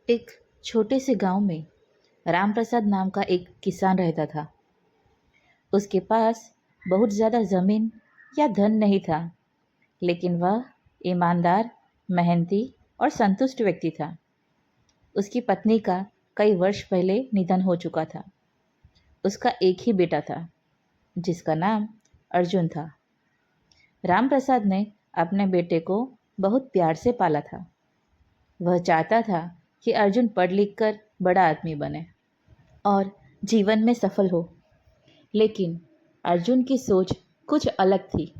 एक छोटे से गांव में रामप्रसाद नाम का एक किसान रहता था। उसके पास बहुत ज़्यादा ज़मीन या धन नहीं था, लेकिन वह ईमानदार, मेहनती और संतुष्ट व्यक्ति था। उसकी पत्नी का कई वर्ष पहले निधन हो चुका था। उसका एक ही बेटा था, जिसका नाम अर्जुन था। रामप्रसाद ने अपने बेटे को बहुत प्यार से पाला था। वह चाहता था कि अर्जुन पढ़ लिख कर बड़ा आदमी बने और जीवन में सफल हो। लेकिन अर्जुन की सोच कुछ अलग थी।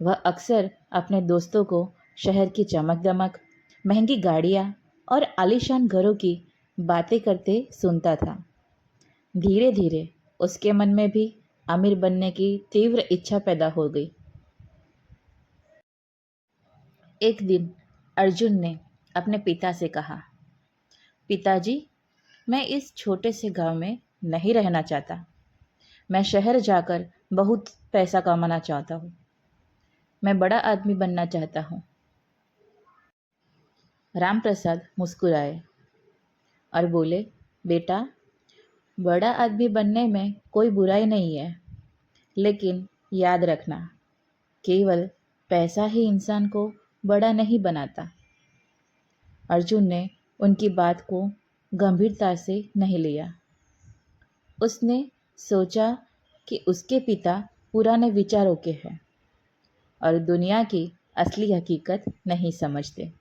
वह अक्सर अपने दोस्तों को शहर की चमक-दमक, महंगी गाड़ियाँ और आलीशान घरों की बातें करते सुनता था। धीरे-धीरे उसके मन में भी अमीर बनने की तीव्र इच्छा पैदा हो गई। एक दिन अर्जुन ने अपने पिता से कहा, पिताजी, मैं इस छोटे से गांव में नहीं रहना चाहता। मैं शहर जाकर बहुत पैसा कमाना चाहता हूँ। मैं बड़ा आदमी बनना चाहता हूँ। रामप्रसाद मुस्कुराए और बोले, बेटा, बड़ा आदमी बनने में कोई बुराई नहीं है, लेकिन याद रखना, केवल पैसा ही इंसान को बड़ा नहीं बनाता। अर्जुन ने उनकी बात को गंभीरता से नहीं लिया। उसने सोचा कि उसके पिता पुराने विचारों के हैं और दुनिया की असली हकीकत नहीं समझते।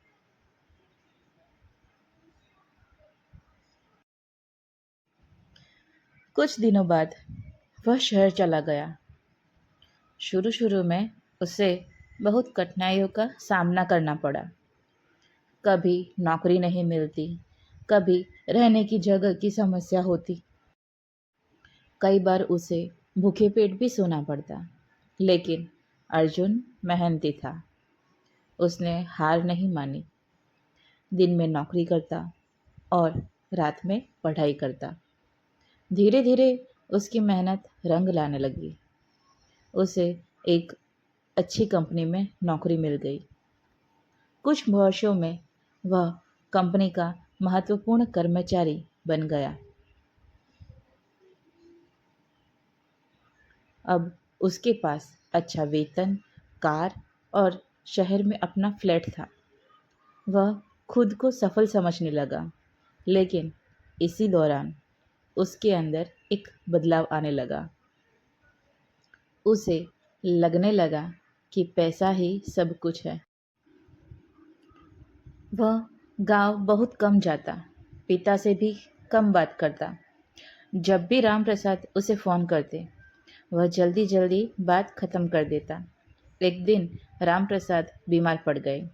कुछ दिनों बाद वह शहर चला गया। शुरू शुरू में उसे बहुत कठिनाइयों का सामना करना पड़ा। कभी नौकरी नहीं मिलती, कभी रहने की जगह की समस्या होती। कई बार उसे भूखे पेट भी सोना पड़ता। लेकिन अर्जुन मेहनती था। उसने हार नहीं मानी। दिन में नौकरी करता और रात में पढ़ाई करता। धीरे धीरे उसकी मेहनत रंग लाने लगी। उसे एक अच्छी कंपनी में नौकरी मिल गई। कुछ वर्षों में वह कंपनी का महत्वपूर्ण कर्मचारी बन गया। अब उसके पास अच्छा वेतन, कार और शहर में अपना फ्लैट था। वह खुद को सफल समझने लगा। लेकिन इसी दौरान उसके अंदर एक बदलाव आने लगा। उसे लगने लगा कि पैसा ही सब कुछ है। वह गांव बहुत कम जाता, पिता से भी कम बात करता। जब भी रामप्रसाद उसे फ़ोन करते, वह जल्दी जल्दी बात खत्म कर देता। एक दिन रामप्रसाद बीमार पड़ गए।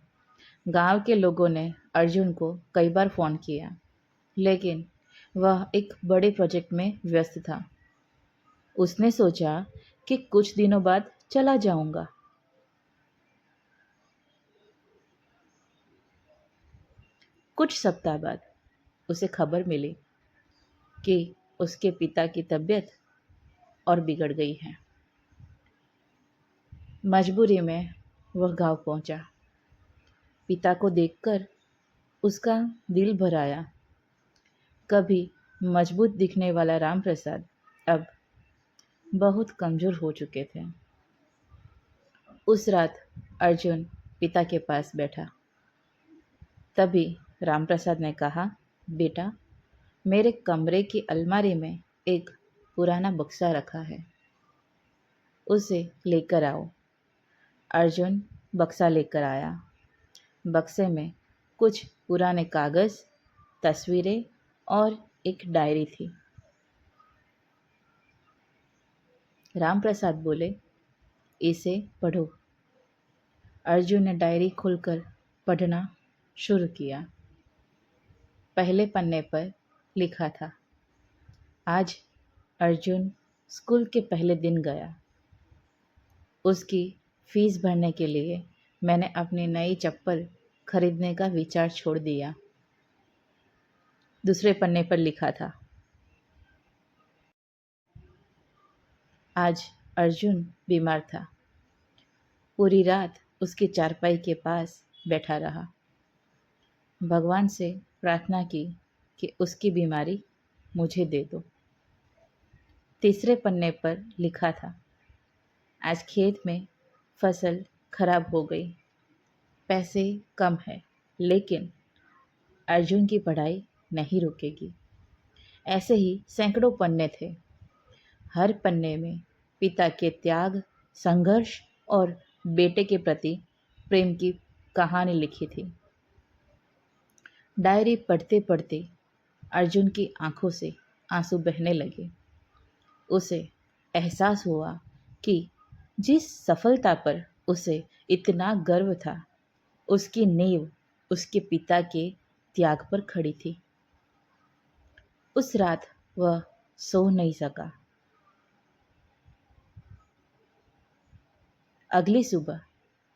गांव के लोगों ने अर्जुन को कई बार फ़ोन किया, लेकिन वह एक बड़े प्रोजेक्ट में व्यस्त था। उसने सोचा कि कुछ दिनों बाद चला जाऊंगा। कुछ सप्ताह बाद उसे खबर मिली कि उसके पिता की तबीयत और बिगड़ गई है। मजबूरी में वह गांव पहुंचा। पिता को देखकर उसका दिल भर आया। कभी मजबूत दिखने वाला रामप्रसाद अब बहुत कमज़ोर हो चुके थे। उस रात अर्जुन पिता के पास बैठा। तभी रामप्रसाद ने कहा, बेटा, मेरे कमरे की अलमारी में एक पुराना बक्सा रखा है, उसे लेकर आओ। अर्जुन बक्सा लेकर आया। बक्से में कुछ पुराने कागज़, तस्वीरें और एक डायरी थी। रामप्रसाद बोले, इसे पढ़ो। अर्जुन ने डायरी खोलकर पढ़ना शुरू किया। पहले पन्ने पर लिखा था, आज अर्जुन स्कूल के पहले दिन गया। उसकी फीस भरने के लिए मैंने अपनी नई चप्पल खरीदने का विचार छोड़ दिया। दूसरे पन्ने पर लिखा था, आज अर्जुन बीमार था। पूरी रात उसकी चारपाई के पास बैठा रहा। भगवान से प्रार्थना की कि उसकी बीमारी मुझे दे दो। तीसरे पन्ने पर लिखा था, आज खेत में फसल खराब हो गई, पैसे कम है, लेकिन अर्जुन की पढ़ाई नहीं रुकेगी। ऐसे ही सैकड़ों पन्ने थे। हर पन्ने में पिता के त्याग, संघर्ष और बेटे के प्रति प्रेम की कहानी लिखी थी। डायरी पढ़ते पढ़ते अर्जुन की आंखों से आंसू बहने लगे। उसे एहसास हुआ कि जिस सफलता पर उसे इतना गर्व था, उसकी नींव उसके पिता के त्याग पर खड़ी थी। उस रात वह सो नहीं सका। अगली सुबह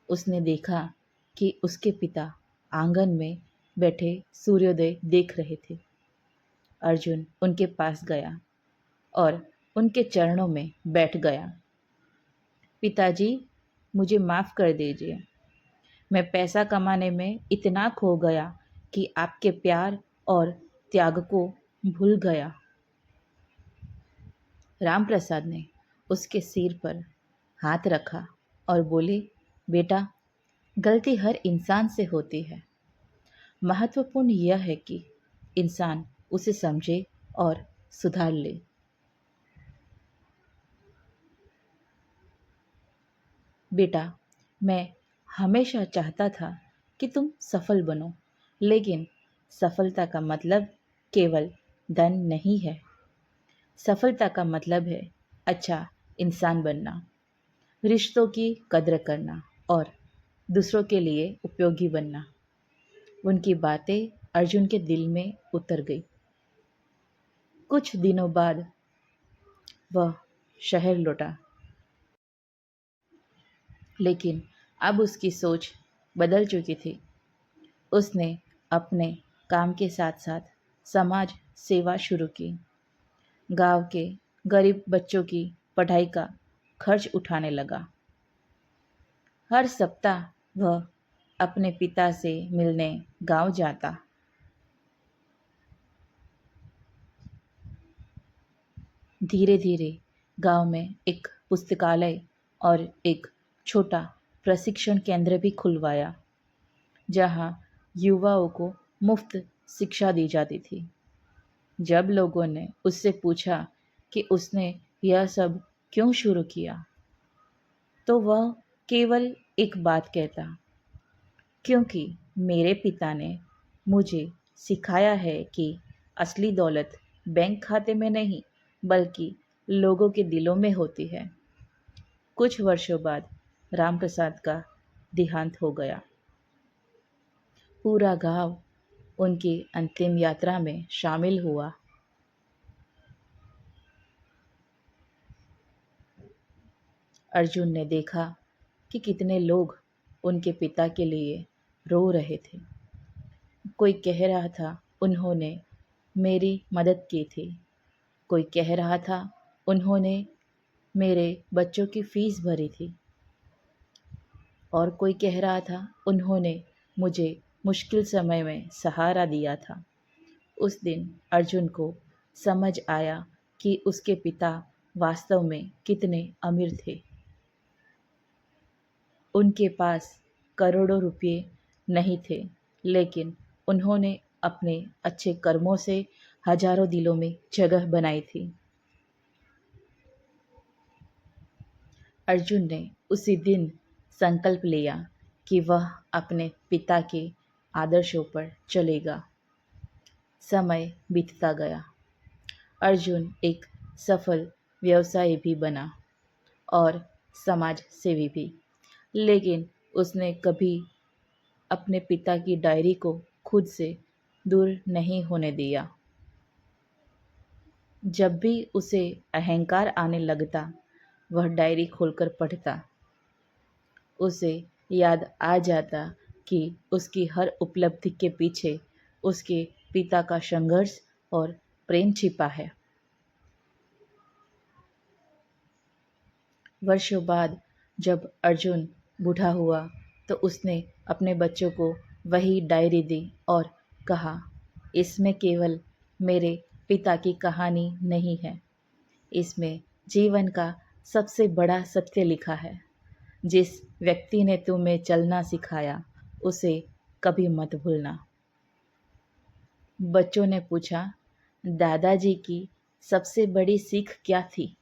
उसने देखा कि उसके पिता आंगन में बैठे सूर्योदय देख रहे थे। अर्जुन उनके पास गया और उनके चरणों में बैठ गया। पिताजी, मुझे माफ़ कर दीजिए। मैं पैसा कमाने में इतना खो गया कि आपके प्यार और त्याग को भूल गया। राम प्रसाद ने उसके सिर पर हाथ रखा और बोले, बेटा, गलती हर इंसान से होती है। महत्वपूर्ण यह है कि इंसान उसे समझे और सुधार ले। बेटा, मैं हमेशा चाहता था कि तुम सफल बनो, लेकिन सफलता का मतलब केवल धन नहीं है। सफलता का मतलब है अच्छा इंसान बनना, रिश्तों की कद्र करना और दूसरों के लिए उपयोगी बनना। उनकी बातें अर्जुन के दिल में उतर गई। कुछ दिनों बाद वह शहर लौटा, लेकिन अब उसकी सोच बदल चुकी थी। उसने अपने काम के साथ साथ समाज सेवा शुरू की। गांव के गरीब बच्चों की पढ़ाई का खर्च उठाने लगा। हर सप्ताह वह अपने पिता से मिलने गांव जाता। धीरे धीरे गांव में एक पुस्तकालय और एक छोटा प्रशिक्षण केंद्र भी खुलवाया, जहां युवाओं को मुफ्त शिक्षा दी जाती थी। जब लोगों ने उससे पूछा कि उसने यह सब क्यों शुरू किया, तो वह केवल एक बात कहता, क्योंकि मेरे पिता ने मुझे सिखाया है कि असली दौलत बैंक खाते में नहीं, बल्कि लोगों के दिलों में होती है। कुछ वर्षों बाद रामप्रसाद का देहांत हो गया। पूरा गांव उनकी अंतिम यात्रा में शामिल हुआ। अर्जुन ने देखा कि कितने लोग उनके पिता के लिए रो रहे थे। कोई कह रहा था, उन्होंने मेरी मदद की थी। कोई कह रहा था, उन्होंने मेरे बच्चों की फीस भरी थी। और कोई कह रहा था, उन्होंने मुझे मुश्किल समय में सहारा दिया था। उस दिन अर्जुन को समझ आया कि उसके पिता वास्तव में कितने अमीर थे। उनके पास करोड़ों रुपए नहीं थे, लेकिन उन्होंने अपने अच्छे कर्मों से हजारों दिलों में जगह बनाई थी। अर्जुन ने उसी दिन संकल्प लिया कि वह अपने पिता के आदर्शों पर चलेगा। समय बीतता गया। अर्जुन एक सफल व्यवसायी भी बना और समाज सेवी भी, लेकिन उसने कभी अपने पिता की डायरी को खुद से दूर नहीं होने दिया। जब भी उसे अहंकार आने लगता, वह डायरी खोलकर पढ़ता। उसे याद आ जाता कि उसकी हर उपलब्धि के पीछे उसके पिता का संघर्ष और प्रेम छिपा है। वर्षों बाद जब अर्जुन बूढ़ा हुआ, तो उसने अपने बच्चों को वही डायरी दी और कहा, इसमें केवल मेरे पिता की कहानी नहीं है, इसमें जीवन का सबसे बड़ा सत्य लिखा है। जिस व्यक्ति ने तुम्हें चलना सिखाया, उसे कभी मत भूलना। बच्चों ने पूछा, दादाजी की सबसे बड़ी सीख क्या थी?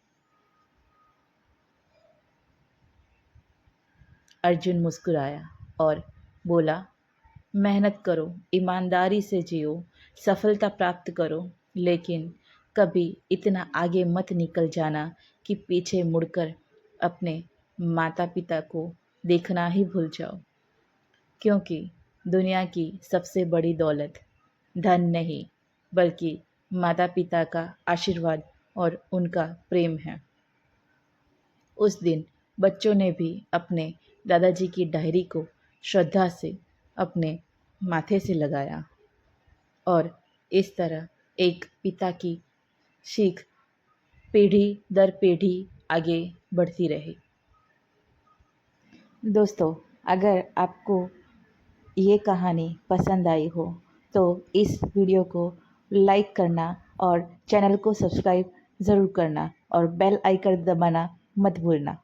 अर्जुन मुस्कुराया और बोला, मेहनत करो, ईमानदारी से जियो, सफलता प्राप्त करो, लेकिन कभी इतना आगे मत निकल जाना कि पीछे मुड़कर अपने माता पिता को देखना ही भूल जाओ। क्योंकि दुनिया की सबसे बड़ी दौलत धन नहीं, बल्कि माता पिता का आशीर्वाद और उनका प्रेम है। उस दिन बच्चों ने भी अपने दादाजी की डायरी को श्रद्धा से अपने माथे से लगाया और इस तरह एक पिता की सीख पीढ़ी दर पीढ़ी आगे बढ़ती रही। दोस्तों, अगर आपको ये कहानी पसंद आई हो तो इस वीडियो को लाइक करना और चैनल को सब्सक्राइब ज़रूर करना और बेल आइकन दबाना मत भूलना।